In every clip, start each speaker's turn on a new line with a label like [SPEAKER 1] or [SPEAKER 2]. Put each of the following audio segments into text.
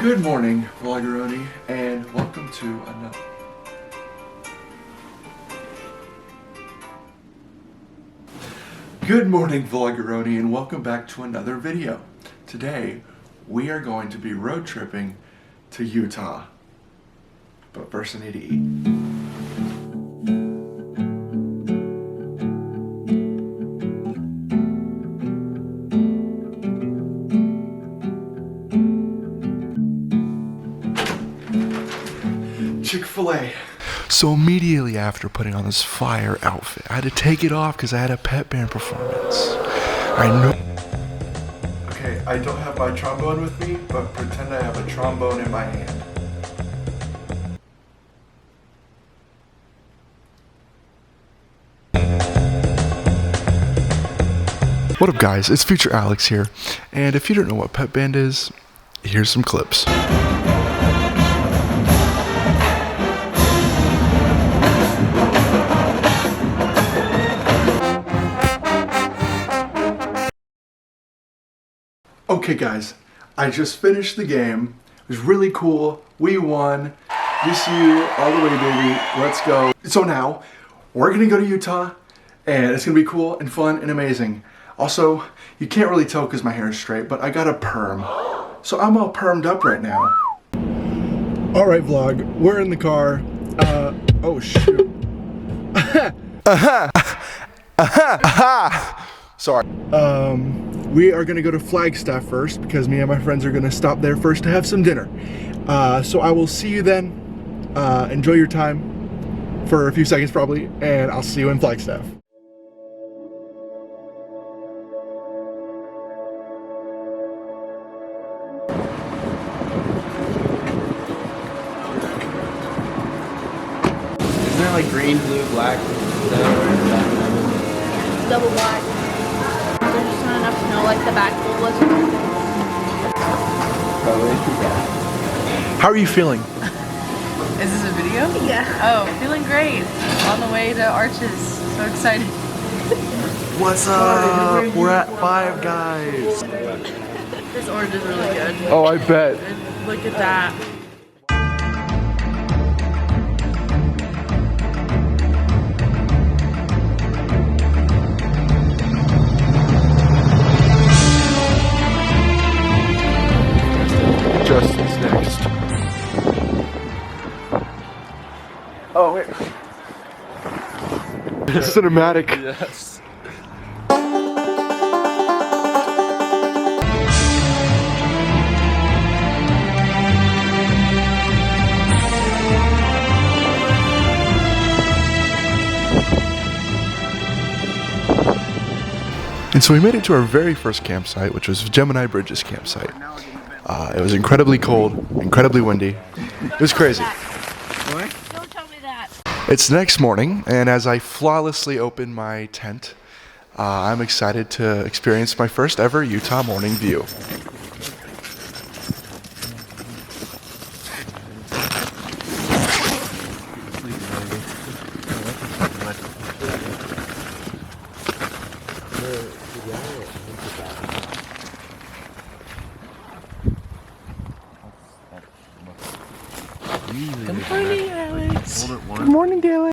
[SPEAKER 1] Good morning, Vloggeroni, and welcome to another... Good morning, Vloggeroni, and welcome back to another video. Today, we are going to be road tripping to Utah. But first I need to eat. Chick-fil-A. So immediately after putting on this fire outfit, I had to take it off because I had a pep band performance. I know. Okay, I don't have my trombone with me, but pretend I have a trombone in my hand. What up, guys? It's Future Alex here, and if you don't know what pep band is, here's some clips. Okay guys, I just finished the game. It was really cool. We won. Miss you all the way, baby. Let's go. So now, we're gonna go to Utah, and it's gonna be cool and fun and amazing. Also, you can't really tell because my hair is straight, but I got a perm. So I'm all permed up right now. Alright vlog, we're in the car. Oh shoot. Sorry. We are gonna go to Flagstaff first because me and my friends are gonna stop there first to have some dinner. So I will see you then. Enjoy your time for a few seconds probably, and I'll see you in Flagstaff.
[SPEAKER 2] Isn't that like green, blue, black?
[SPEAKER 3] Double black. They're just not enough to know like the back was.
[SPEAKER 1] How are you feeling?
[SPEAKER 4] Is this a video?
[SPEAKER 3] Yeah.
[SPEAKER 4] Oh, feeling great. On the way to Arches. So excited.
[SPEAKER 1] What's up? We're at Five Guys.
[SPEAKER 4] This orange is really good.
[SPEAKER 1] Oh, I bet.
[SPEAKER 4] And look at that.
[SPEAKER 1] Justin's next. Oh wait. Cinematic.
[SPEAKER 2] Yes.
[SPEAKER 1] And so we made it to our very first campsite, which was Gemini Bridges campsite. It was incredibly cold, incredibly windy. It was crazy.
[SPEAKER 3] Don't tell me that.
[SPEAKER 1] It's the next morning, and as I flawlessly open my tent, I'm excited to experience my first ever Utah morning view.
[SPEAKER 4] Good morning, Alex.
[SPEAKER 1] Good morning, Dylan.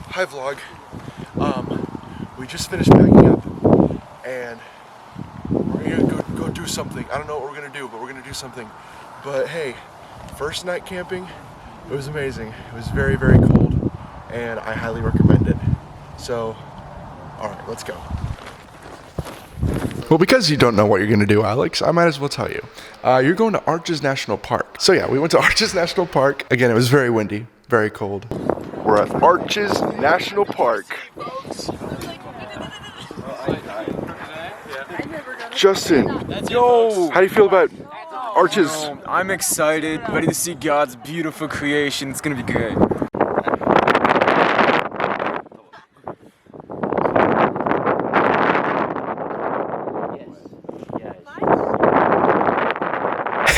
[SPEAKER 1] Hi vlog. We just finished packing up and we're gonna go do something. I don't know what we're gonna do, but we're gonna do something. But hey, first night camping, it was amazing. It was very, very cold and I highly recommend it. So, alright, let's go. Well, because you don't know what you're gonna do, Alex, I might as well tell you. You're going to Arches National Park. So yeah, we went to Arches National Park. Again, it was very windy, very cold. We're at Arches National Park. Justin, yo, how do you feel about Arches?
[SPEAKER 2] I'm excited, ready to see God's beautiful creation. It's gonna be good.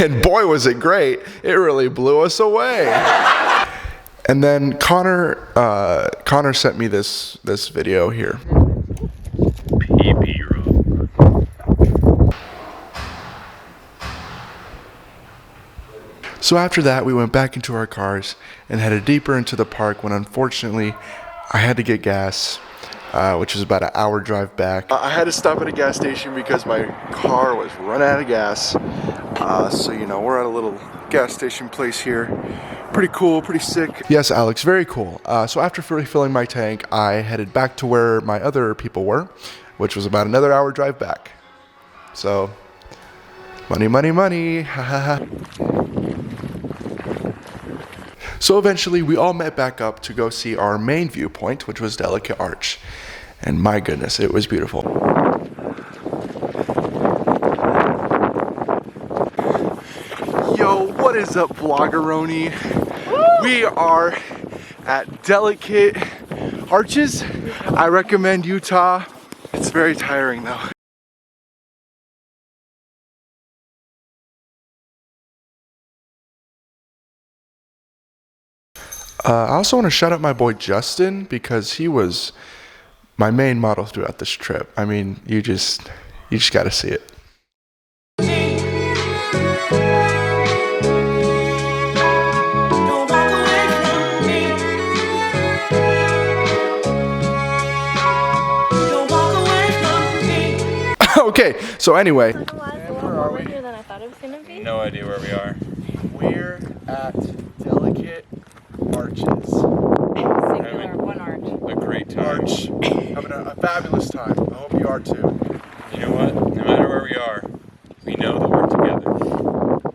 [SPEAKER 1] And boy, was it great. It really blew us away. And then Connor sent me this video here. So after that, we went back into our cars and headed deeper into the park when unfortunately I had to get gas, which was about an hour drive back. I had to stop at a gas station because my car was running out of gas. So, you know, we're at a little gas station place here. Pretty cool, pretty sick. Yes, Alex, very cool. So after refilling my tank, I headed back to where my other people were, which was about another hour drive back. So, money, money, money. So eventually we all met back up to go see our main viewpoint, which was Delicate Arch. And my goodness, it was beautiful. Yo, what is up, Vloggeroni? We are at Delicate Arches. I recommend Utah. It's very tiring though. I also want to shout out my boy Justin because he was my main model throughout this trip. I mean, you just got to see it. Okay, so anyway.
[SPEAKER 3] Where are we? Than I thought it was gonna be.
[SPEAKER 2] No idea where we are.
[SPEAKER 1] We're at Delicate Arches.
[SPEAKER 3] Singular, one arch.
[SPEAKER 2] A great time.
[SPEAKER 1] Arch. Having a fabulous time. I hope you are too.
[SPEAKER 2] You know what? No matter where we are, we know that we're together.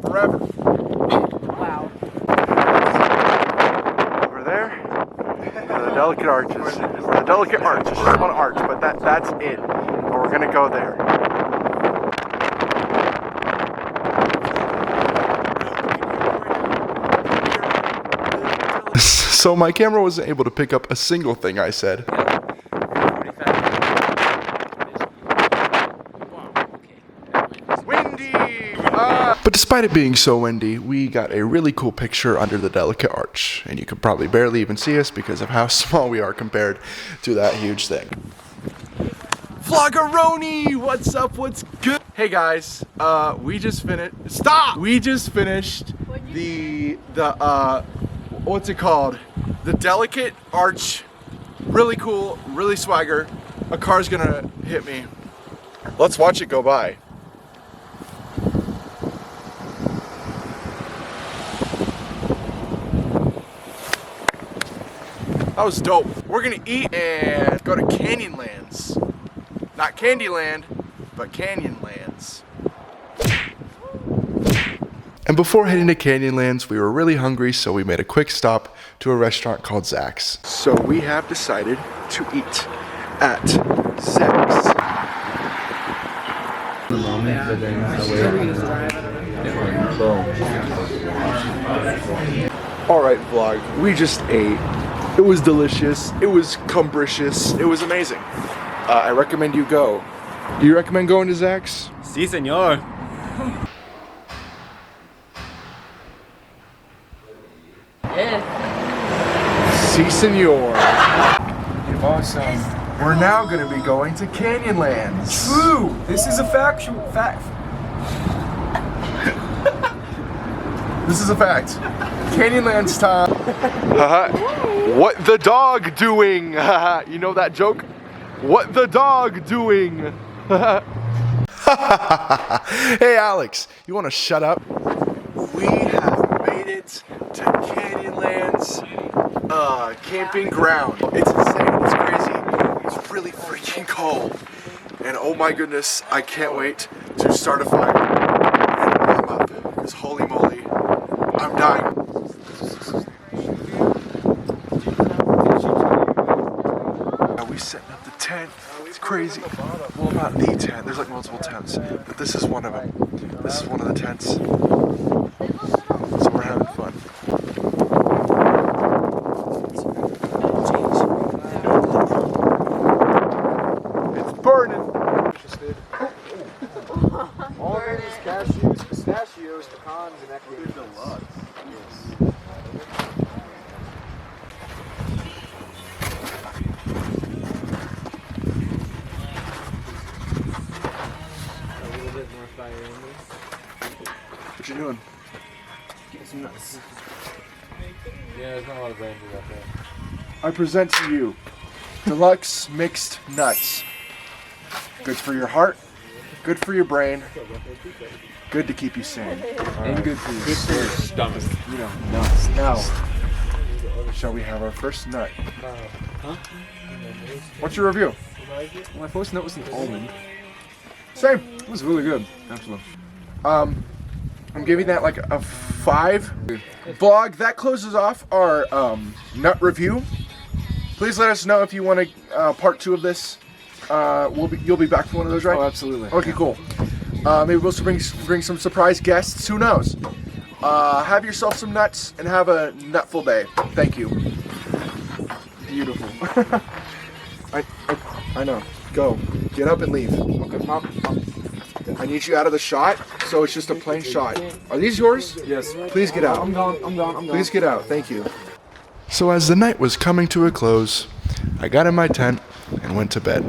[SPEAKER 1] Forever.
[SPEAKER 3] Wow.
[SPEAKER 1] Over there are the Delicate Arches. The Delicate Arch. It's just one arch, but that's it. And we're gonna go there. So my camera wasn't able to pick up a single thing I said. Windy! But despite it being so windy, we got a really cool picture under the Delicate Arch. And you can probably barely even see us because of how small we are compared to that huge thing. Vloggeroni! What's up? What's good? Hey guys, we just finished. Stop! We just finished the what's it called? The Delicate Arch. Really cool, really swagger. A car's gonna hit me. Let's watch it go by. That was dope. We're gonna eat and go to Canyonlands. Not Candyland, but Canyonlands. And before heading to Canyonlands, we were really hungry, so we made a quick stop to a restaurant called Zach's. So we have decided to eat at Zach's. Alright vlog, we just ate. It was delicious, it was cumbricious, it was amazing. I recommend you go. Do you recommend going to Zach's?
[SPEAKER 2] Si, senor.
[SPEAKER 1] Si, senor. Awesome. We're now going to be going to Canyonlands.
[SPEAKER 2] True. This is a fact.
[SPEAKER 1] This is a fact. Canyonlands time. What the dog doing? You know that joke? What the dog doing? Hey Alex, you want to shut up? We have made it to Canyonlands camping ground. It's insane, it's crazy, it's really freaking cold. And oh my goodness, I can't wait to start a fire and warm up, because holy moly, I'm dying. We setting up the tent. It's crazy. Well, not the tent. There's like multiple tents, but this is one of them. This is one of the tents. So we're having fun. It's burning.
[SPEAKER 5] All these cashews, pistachios, pecans.
[SPEAKER 1] you doing?
[SPEAKER 2] Yeah, there's not a lot of branches out there.
[SPEAKER 1] I present to you deluxe mixed nuts. Good for your heart, good for your brain, good to keep you sane.
[SPEAKER 2] And good for your stomach.
[SPEAKER 1] You know, nuts. Now, shall we have our first nut?
[SPEAKER 2] Huh?
[SPEAKER 1] What's your review?
[SPEAKER 2] My first nut was an almond.
[SPEAKER 1] Same.
[SPEAKER 2] It was really good, actually.
[SPEAKER 1] I'm giving that like a 5. Vlog, that closes off our nut review. Please let us know if you want a part 2 of this. You'll be back for one of those, right?
[SPEAKER 2] Oh, absolutely.
[SPEAKER 1] Okay, cool. Maybe we'll also bring some surprise guests. Who knows? Have yourself some nuts and have a nutful day. Thank you. Beautiful. I know. Go. Get up and leave. Okay. I need you out of the shot, so it's just a plain shot. Are these yours?
[SPEAKER 2] Yes.
[SPEAKER 1] Please get out.
[SPEAKER 2] I'm gone.
[SPEAKER 1] Please get out. Thank you. So as the night was coming to a close, I got in my tent and went to bed.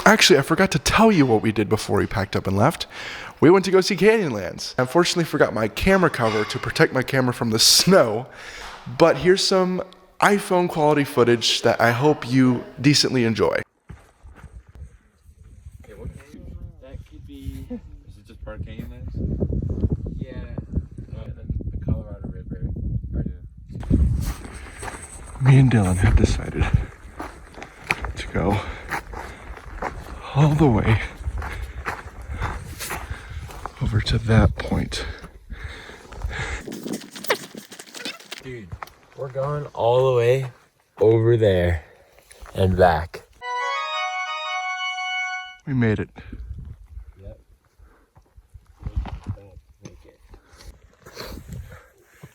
[SPEAKER 1] Actually, I forgot to tell you what we did before we packed up and left. We went to go see Canyonlands. I unfortunately forgot my camera cover to protect my camera from the snow, but here's some iPhone quality footage that I hope you decently enjoy.
[SPEAKER 2] That could be... Is it just part of Canyonlands? Yeah. And then the Colorado River.
[SPEAKER 1] Me and Dylan have decided to go all the way over to that point.
[SPEAKER 5] Dude, we're going all the way over there and back.
[SPEAKER 1] We made it.
[SPEAKER 5] Yep.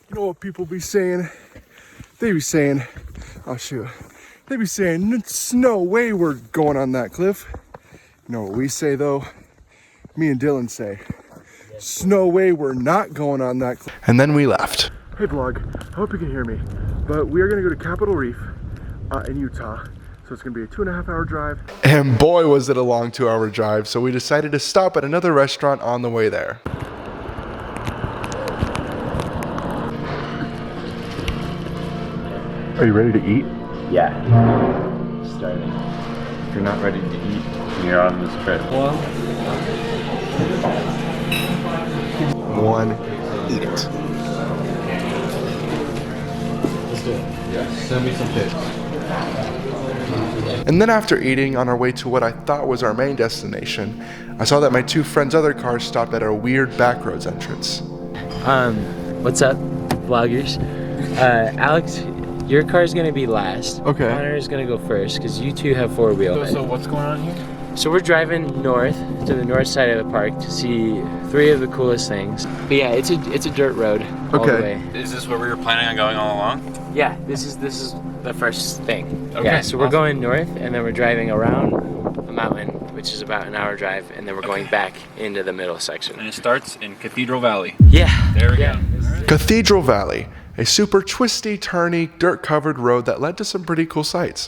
[SPEAKER 1] You know what people be saying? They be saying, oh shoot, they be saying, it's no way we're going on that cliff. You know what we say though? Me and Dylan say, it's no way we're not going on that cliff. And then we left. Hey vlog, I hope you can hear me, but we are gonna go to Capital Reef in Utah. So it's gonna be a 2.5 hour drive. And boy was it a long 2-hour drive, so we decided to stop at another restaurant on the way there. Are you ready to eat?
[SPEAKER 5] Yeah. Starting.
[SPEAKER 2] If you're not ready to eat, you're on this trip.
[SPEAKER 1] One, eat it.
[SPEAKER 2] Let's do it. Yeah. Send me some pics.
[SPEAKER 1] And then after eating, on our way to what I thought was our main destination, I saw that my 2 friends' other cars stopped at a weird backroads entrance.
[SPEAKER 5] What's up, vloggers? Alex, your car's gonna be last.
[SPEAKER 1] Okay.
[SPEAKER 5] Connor's gonna go first, because you 2 have 4-wheel.
[SPEAKER 2] So what's going on here?
[SPEAKER 5] So we're driving north to the north side of the park to see 3 of the coolest things. But yeah, it's a dirt road all the way.
[SPEAKER 2] Is this where we were planning on going all along?
[SPEAKER 5] Yeah, this is the first thing.
[SPEAKER 2] Okay,
[SPEAKER 5] Yeah, so we're
[SPEAKER 2] awesome.
[SPEAKER 5] going north, and then we're driving around a mountain, which is about an hour drive, and then we're going back into the middle section.
[SPEAKER 2] And it starts in Cathedral Valley.
[SPEAKER 5] Yeah.
[SPEAKER 2] There we go.
[SPEAKER 1] Cathedral Valley, a super twisty, turny, dirt-covered road that led to some pretty cool sights.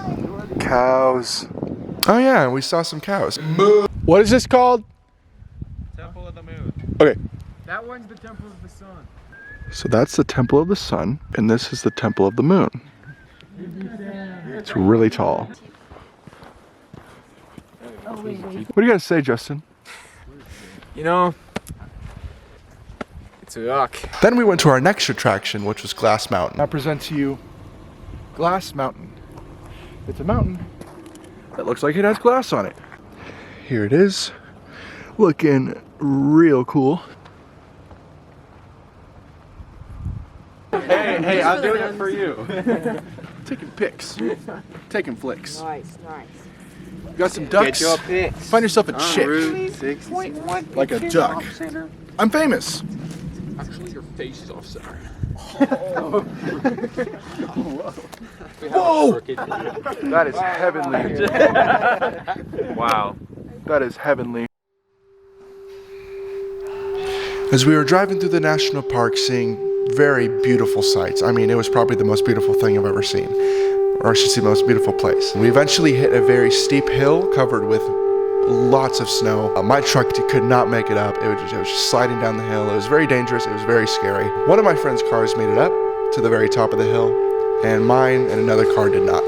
[SPEAKER 1] Cows. Oh yeah, we saw some cows. What is this called?
[SPEAKER 2] Temple of the Moon.
[SPEAKER 1] Okay.
[SPEAKER 2] That one's the Temple of the Sun.
[SPEAKER 1] So that's the Temple of the Sun, and this is the Temple of the Moon. It's really tall. What do you guys say, Justin?
[SPEAKER 2] You know, it's a rock.
[SPEAKER 1] Then we went to our next attraction, which was Glass Mountain. I present to you Glass Mountain. It's a mountain that looks like it has glass on it. Here it is, looking real cool.
[SPEAKER 2] Hey, I'm doing it for you.
[SPEAKER 1] Taking pics, taking flicks.
[SPEAKER 6] Nice.
[SPEAKER 1] You got some ducks.
[SPEAKER 2] Get your pics.
[SPEAKER 1] Find yourself a chick,
[SPEAKER 2] Route 6.
[SPEAKER 1] like a duck. I'm famous.
[SPEAKER 2] Actually, your face is off center.
[SPEAKER 1] Whoa! That is heavenly.
[SPEAKER 2] Wow.
[SPEAKER 1] That is heavenly. As we were driving through the national park, seeing very beautiful sights. I mean, it was probably the most beautiful thing I've ever seen. Or I should say, the most beautiful place. We eventually hit a very steep hill covered with lots of snow. My truck could not make it up. It was just sliding down the hill. It was very dangerous. It was very scary. One of my friend's cars made it up to the very top of the hill, and mine and another car did not.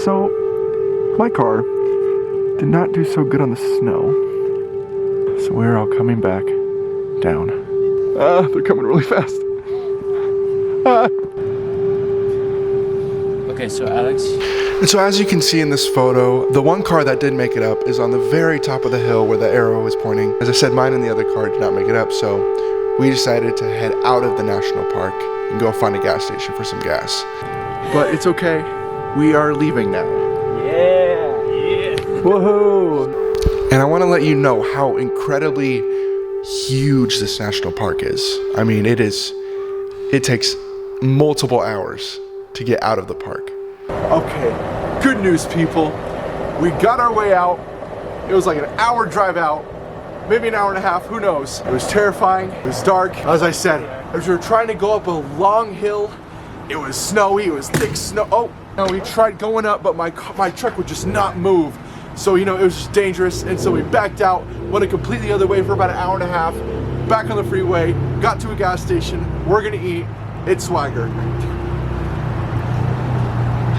[SPEAKER 1] So my car did not do so good on the snow. So we're all coming back down. They're coming really fast.
[SPEAKER 5] Okay, so Alex.
[SPEAKER 1] And so as you can see in this photo, the one car that did make it up is on the very top of the hill where the arrow is pointing. As I said, mine and the other car did not make it up, so we decided to head out of the national park and go find a gas station for some gas. But it's okay, we are leaving now.
[SPEAKER 5] Yeah.
[SPEAKER 1] Woohoo! And I want to let you know how incredibly huge this national park is. I mean, it takes multiple hours to get out of the park. Okay, good news, people. We got our way out. It was like an hour drive out, maybe an hour and a half, who knows. It was terrifying, it was dark. As I said, as we were trying to go up a long hill, it was snowy, it was thick snow. Oh, no, we tried going up, but my truck would just not move. So, you know, it was just dangerous, and so we backed out, went a completely other way for about an hour and a half, back on the freeway, got to a gas station, we're gonna eat, it's Swagger.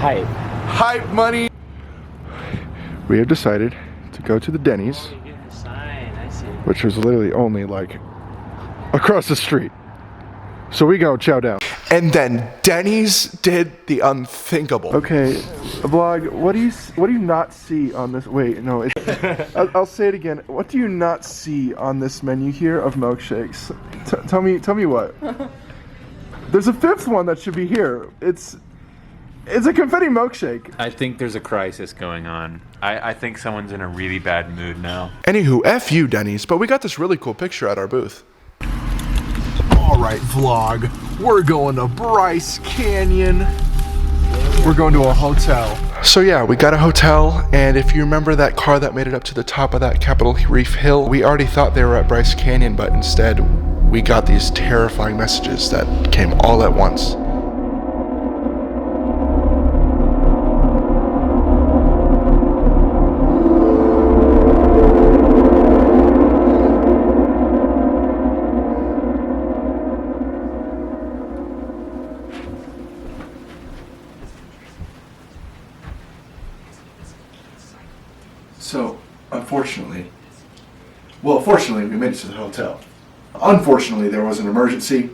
[SPEAKER 5] Hype.
[SPEAKER 1] Hype money. We have decided to go to the Denny's,
[SPEAKER 5] Oh, you're getting the sign. I see.
[SPEAKER 1] which was literally only like across the street. So we go chow down. And then Denny's did the unthinkable. Okay, vlog, what do you not see on this? Wait, no, I'll say it again. What do you not see on this menu here of milkshakes? Tell me what. There's a fifth one that should be here. It's a confetti milkshake.
[SPEAKER 2] I think there's a crisis going on. I think someone's in a really bad mood now.
[SPEAKER 1] Anywho, F you, Denny's, but we got this really cool picture at our booth. Alright, vlog, we're going to Bryce Canyon. We're going to a hotel. So yeah, we got a hotel, and if you remember that car that made it up to the top of that Capital Reef hill, we already thought they were at Bryce Canyon, but instead we got these terrifying messages that came all at once. So, fortunately, we made it to the hotel. Unfortunately, there was an emergency.